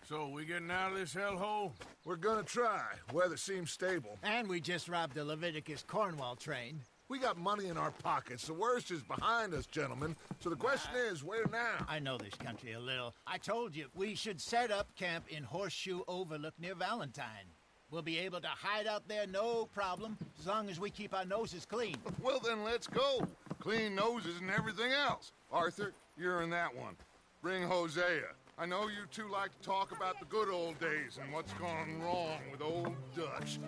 So, we getting out of this hellhole? We're gonna try. Weather seems stable. And we just robbed the Leviticus Cornwall train. We got money in our pockets. The worst is behind us, gentlemen. So the question is, where now? I know this country a little. I told you, we should set up camp in Horseshoe Overlook near Valentine. We'll be able to hide out there, no problem, as long as we keep our noses clean. Well, then let's go. Clean noses and everything else. Arthur, you're in that one. Bring Hosea. I know you two like to talk about the good old days and what's gone wrong with old Dutch.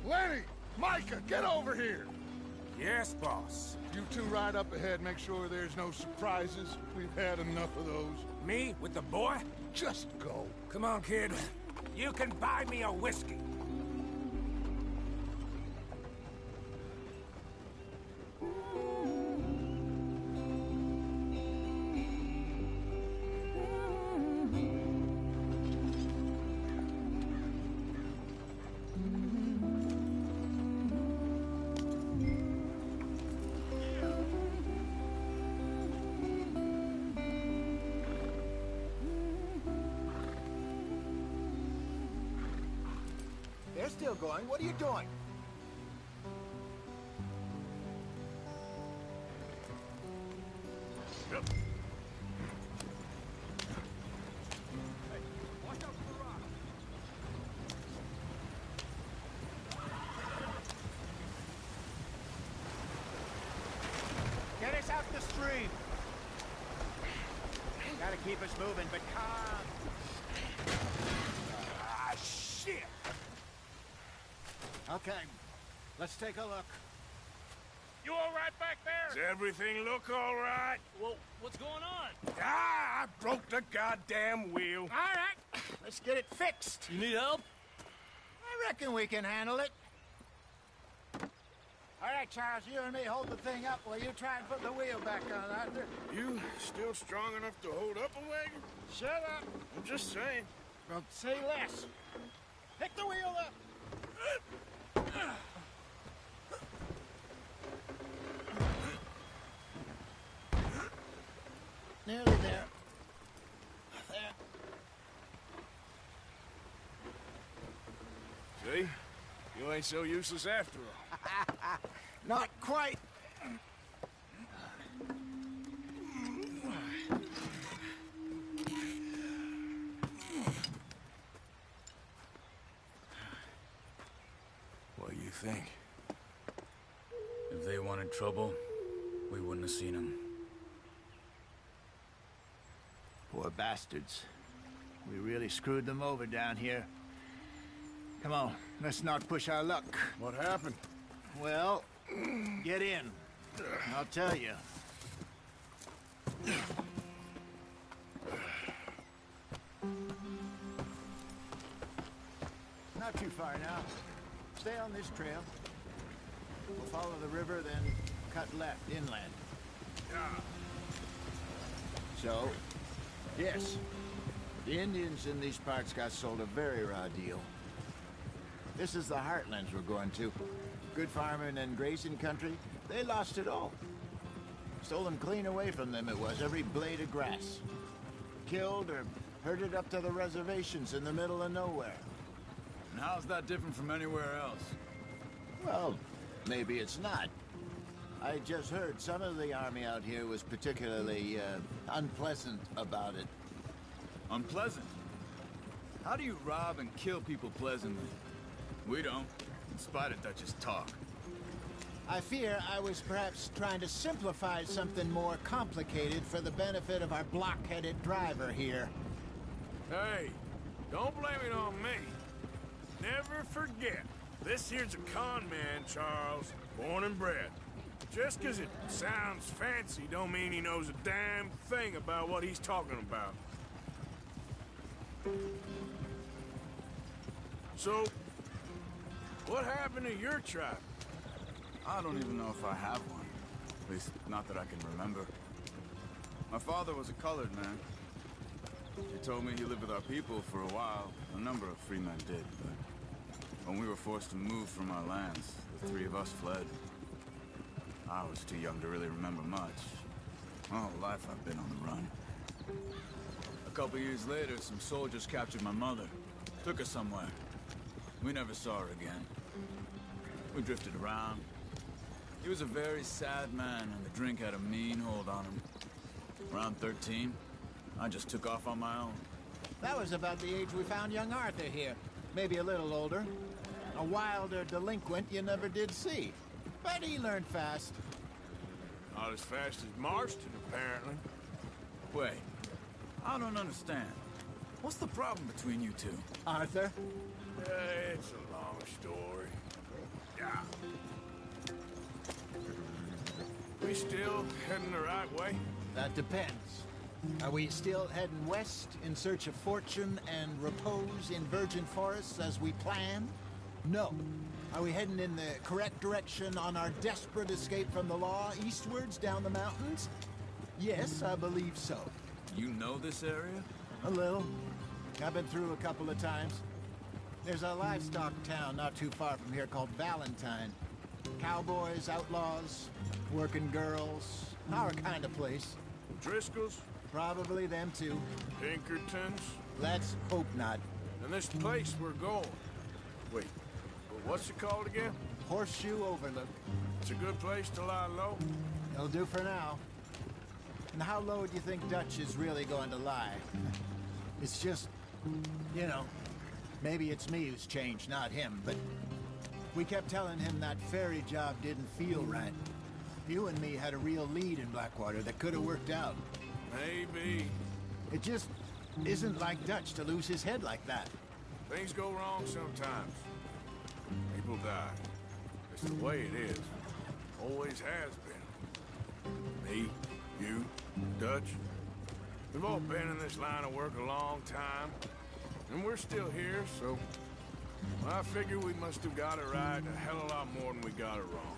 Lenny! Micah, get over here! Yes, boss. You two ride up ahead, make sure there's no surprises. We've had enough of those. Me? With the boy? Just go. Come on, kid. You can buy me a whiskey. They're still going. What are you doing? Get us out the stream. Gotta keep us moving, but calm. Ah, shit! Okay, let's take a look. You all right back there? Does everything look all right? Well, what's going on? Ah, I broke the goddamn wheel. All right, let's get it fixed. You need help? I reckon we can handle it. All right, Charles, you and me hold the thing up while you try and put the wheel back on, Arthur. You still strong enough to hold up a wagon? Shut up. I'm just saying. Well, say less. Pick the wheel up. Nearly there. There. See? You ain't so useless after all. Not quite. What do you think? If they wanted trouble, we wouldn't have seen them. Poor bastards. We really screwed them over down here. Come on, let's not push our luck. What happened? Well, get in. I'll tell you. Not too far now. Stay on this trail. We'll follow the river, then cut left inland. So, yes, the Indians in these parts got sold a very raw deal. This is the heartlands we're going to. Good farming and grazing country, they lost it all. Stolen clean away from them it was, every blade of grass. Killed or Herded up to the reservations in the middle of nowhere. And how's that different from anywhere else? Well, maybe it's not. I just heard some of the army out here was particularly, unpleasant about it. Unpleasant? How do you rob and kill people pleasantly? We don't, in spite of Dutch's talk. I fear I was perhaps trying to simplify something more complicated for the benefit of our block-headed driver here. Hey, don't blame it on me. Never forget, this here's a con man, Charles, born and bred. Just 'cause it sounds fancy don't mean he knows a damn thing about what he's talking about. So, what happened to your tribe? I don't even know if I have one. At least, not that I can remember. My father was a colored man. He told me he lived with our people for a while. A number of free men did, but when we were forced to move from our lands, the three of us fled. I was too young to really remember much. My whole life I've been on the run. A couple years later, some soldiers captured my mother. Took her somewhere. We never saw her again. We drifted around. He was a very sad man, and the drink had a mean hold on him. Around 13, I just took off on my own. That was about the age we found young Arthur here. Maybe a little older. A wilder delinquent you never did see. But he learned fast. Not as fast as Marston, apparently. Wait, I don't understand. What's the problem between you two? Arthur? It's a long story. Yeah. We still heading the right way? That depends. Are we still heading west in search of fortune and repose in virgin forests as we planned? No. Are we heading in the correct direction on our desperate escape from the law eastwards down the mountains? Yes, I believe so. You know this area? A little. I've been through a couple of times. There's a livestock town not too far from here called Valentine. Cowboys, outlaws, working girls, our kind of place. Driscoll's? Probably them too. Pinkertons? Let's hope not. And this place we're going. Wait, what's it called again? Horseshoe Overlook. It's a good place to lie low? It'll do for now. And how low do you think Dutch is really going to lie? It's just, you know, maybe it's me who's changed, not him, but we kept telling him that ferry job didn't feel right. You and me had a real lead in Blackwater that could have worked out. Maybe. It just isn't like Dutch to lose his head like that. Things go wrong sometimes. People die. It's the way it is. Always has been. Me, you, Dutch. We've all been in this line of work a long time. And we're still here, so I figure we must have got it right a hell of a lot more than we got it wrong.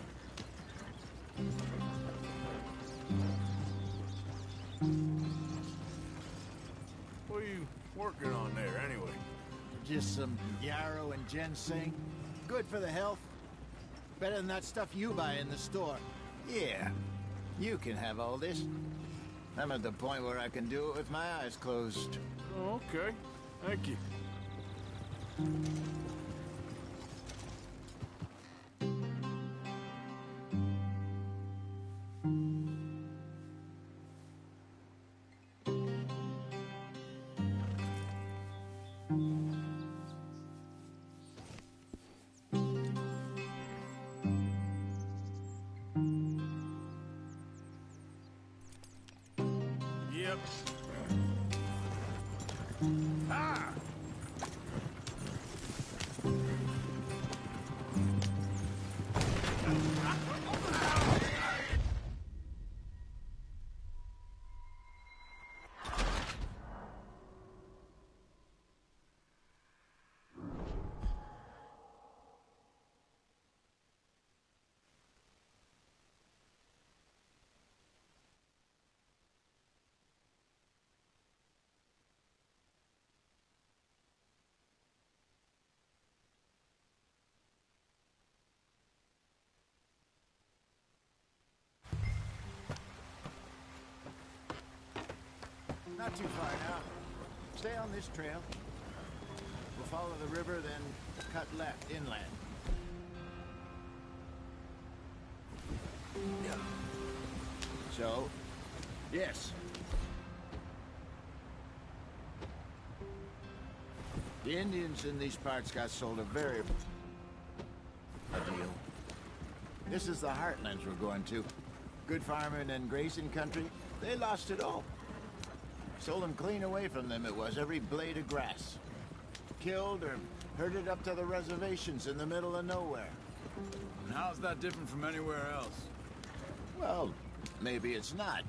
What are you working on there, anyway? Just some yarrow and ginseng. Good for the health. Better than that stuff you buy in the store. Yeah, you can have all this. I'm at the point where I can do it with my eyes closed. Oh, okay. Thank you. Yep. Ah! Not too far now. Stay on this trail. We'll follow the river, then cut left inland. So, yes. The Indians in these parts got sold a very deal. This is the heartlands we're going to. Good farming and grazing country. They lost it all. Sold them clean away from them, it was, every blade of grass. Killed or herded up to the reservations in the middle of nowhere. And how's that different from anywhere else? Well, maybe it's not.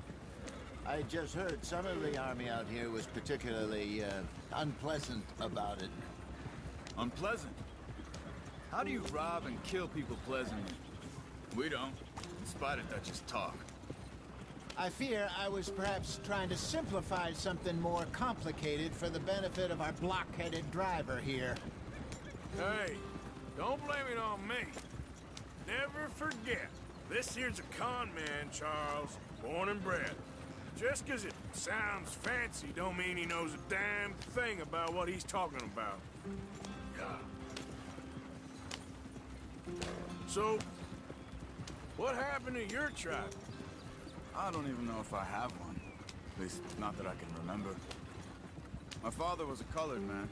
I just heard some of the army out here was particularly, unpleasant about it. Unpleasant? How do you rob and kill people pleasantly? We don't, in spite of Dutch's talk. I fear I was perhaps trying to simplify something more complicated for the benefit of our block-headed driver here. Hey, don't blame it on me. Never forget, this here's a con man, Charles, born and bred. Just 'cause it sounds fancy don't mean he knows a damn thing about what he's talking about. Yeah. So, what happened to your tribe? I don't even know if I have one. At least, not that I can remember. My father was a colored man.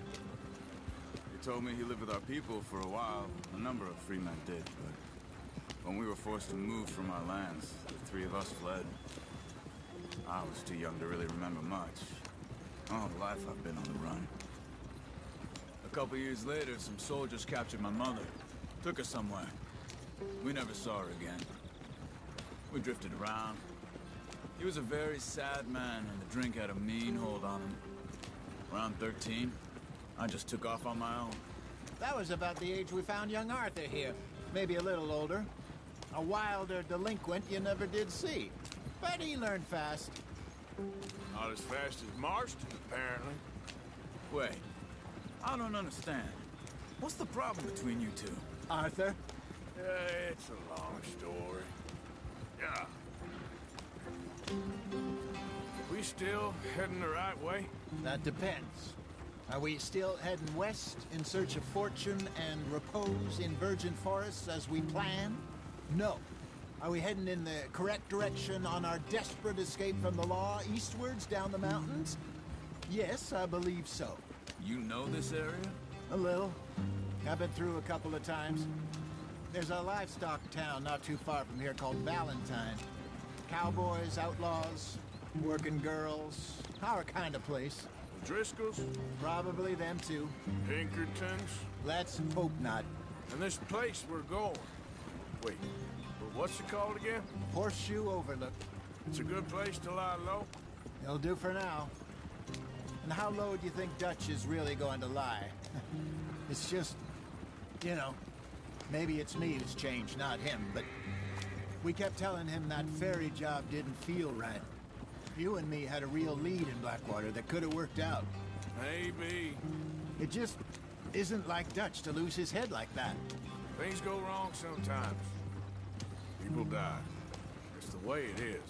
He told me he lived with our people for a while. A number of free men did, but when we were forced to move from our lands, the three of us fled. I was too young to really remember much. All life I've been on the run. A couple years later, some soldiers captured my mother. Took her somewhere. We never saw her again. We drifted around. He was a very sad man, and the drink had a mean hold on him. Around 13, I just took off on my own. That was about the age we found young Arthur here. Maybe a little older. A wilder delinquent you never did see. But he learned fast. Not as fast as Marston, apparently. Wait, I don't understand. What's the problem between you two? Arthur? It's a long story. Yeah. We still heading the right way? That depends. Are we still heading west in search of fortune and repose in virgin forests as we planned? No. Are we heading in the correct direction on our desperate escape from the law eastwards down the mountains? Yes, I believe so. You know this area? A little. I've been through a couple of times. There's a livestock town not too far from here called Valentine. Cowboys, outlaws, working girls, our kind of place. The Driscolls? Probably them too. Pinkertons? Let's hope not. And this place we're going. Wait, but what's it called again? Horseshoe Overlook. It's a good place to lie low? It'll do for now. And how low do you think Dutch is really going to lie? It's just, you know, maybe it's me who's changed, not him, but we kept telling him that ferry job didn't feel right. You and me had a real lead in Blackwater that could have worked out. Maybe. It just isn't like Dutch to lose his head like that. Things go wrong sometimes. People die. It's the way it is.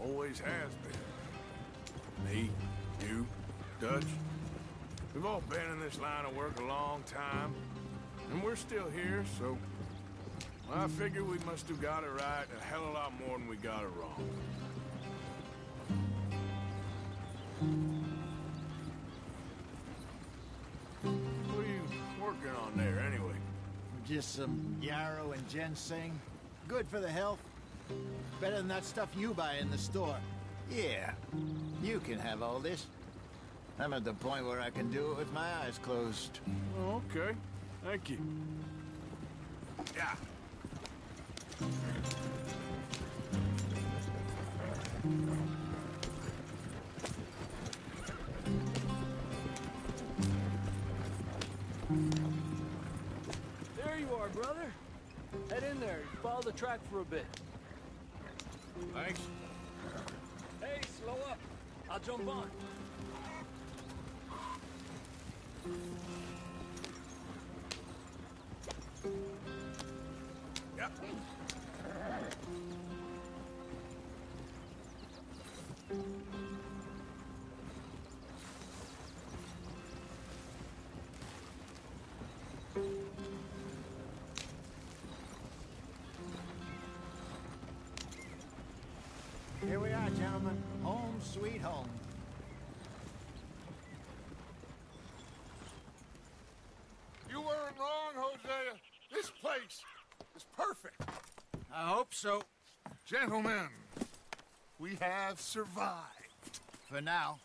Always has been. Me, you, Dutch. We've all been in this line of work a long time. And we're still here, so... I figure we must have got it right a hell of a lot more than we got it wrong. What are you working on there, anyway? Just some yarrow and ginseng. Good for the health. Better than that stuff you buy in the store. Yeah, you can have all this. I'm at the point where I can do it with my eyes closed. Oh, okay. Thank you. Yeah. There you are, brother. Head in there. Follow the track for a bit. Thanks. Hey, slow up. I'll jump on. Yep. Here we are, gentlemen. Home sweet home. You weren't wrong, Hosea. This place is perfect. I hope so. Gentlemen, we have survived. For now.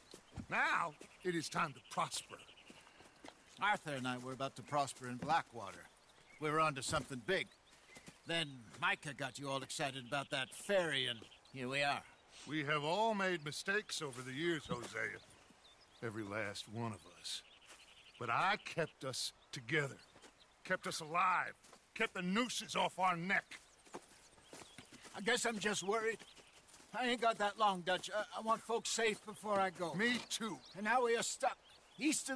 Now, it is time to prosper. Arthur and I were about to prosper in Blackwater. We were on to something big. Then Micah got you all excited about that ferry, and here we are. We have all made mistakes over the years, Hosea. Every last one of us. But I kept us together. Kept us alive. Kept the nooses off our neck. I guess I'm just worried. I ain't got that long, Dutch. I want folks safe before I go. Me too. And now we are stuck east of the